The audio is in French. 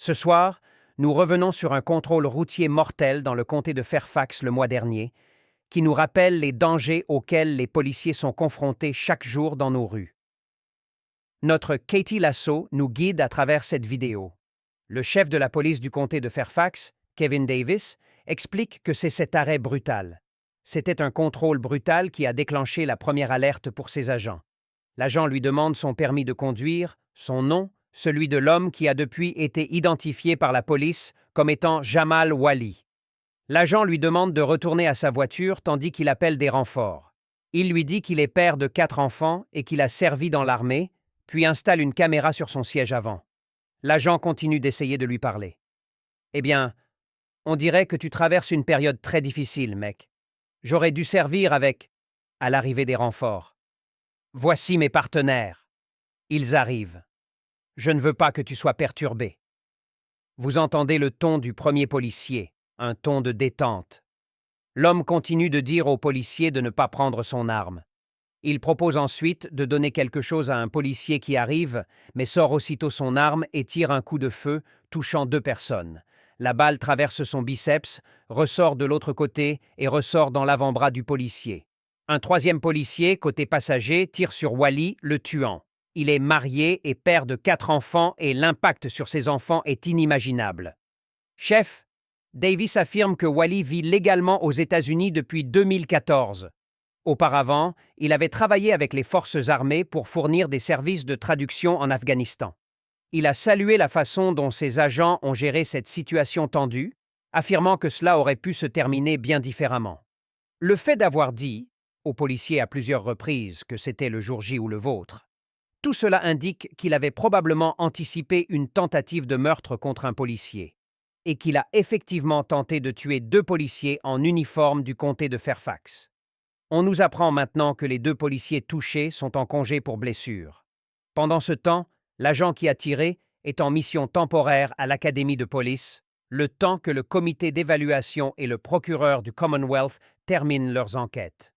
Ce soir, nous revenons sur un contrôle routier mortel dans le comté de Fairfax le mois dernier, qui nous rappelle les dangers auxquels les policiers sont confrontés chaque jour dans nos rues. Notre Katie Lasso nous guide à travers cette vidéo. Le chef de la police du comté de Fairfax, Kevin Davis, explique que c'est cet arrêt brutal. C'était un contrôle brutal qui a déclenché la première alerte pour ses agents. L'agent lui demande son permis de conduire, son nom, celui de l'homme qui a depuis été identifié par la police comme étant Jamal Wali. L'agent lui demande de retourner à sa voiture tandis qu'il appelle des renforts. Il lui dit qu'il est père de 4 enfants et qu'il a servi dans l'armée, puis installe une caméra sur son siège avant. L'agent continue d'essayer de lui parler. « Eh bien, on dirait que tu traverses une période très difficile, mec. J'aurais dû servir avec… » à l'arrivée des renforts. « Voici mes partenaires. Ils arrivent. Je ne veux pas que tu sois perturbé. » Vous entendez le ton du premier policier, un ton de détente. L'homme continue de dire au policier de ne pas prendre son arme. Il propose ensuite de donner quelque chose à un policier qui arrive, mais sort aussitôt son arme et tire un coup de feu, touchant 2 personnes. La balle traverse son biceps, ressort de l'autre côté et ressort dans l'avant-bras du policier. Un 3e policier, côté passager, tire sur Wali, le tuant. Il est marié et père de 4 enfants et l'impact sur ses enfants est inimaginable. Chef, Davis affirme que Wali vit légalement aux États-Unis depuis 2014. Auparavant, il avait travaillé avec les forces armées pour fournir des services de traduction en Afghanistan. Il a salué la façon dont ses agents ont géré cette situation tendue, affirmant que cela aurait pu se terminer bien différemment. Le fait d'avoir dit aux policiers à plusieurs reprises que c'était le jour J ou le vôtre, tout cela indique qu'il avait probablement anticipé une tentative de meurtre contre un policier, et qu'il a effectivement tenté de tuer 2 policiers en uniforme du comté de Fairfax. On nous apprend maintenant que les 2 policiers touchés sont en congé pour blessure. Pendant ce temps, l'agent qui a tiré est en mission temporaire à l'académie de police, le temps que le comité d'évaluation et le procureur du Commonwealth terminent leurs enquêtes.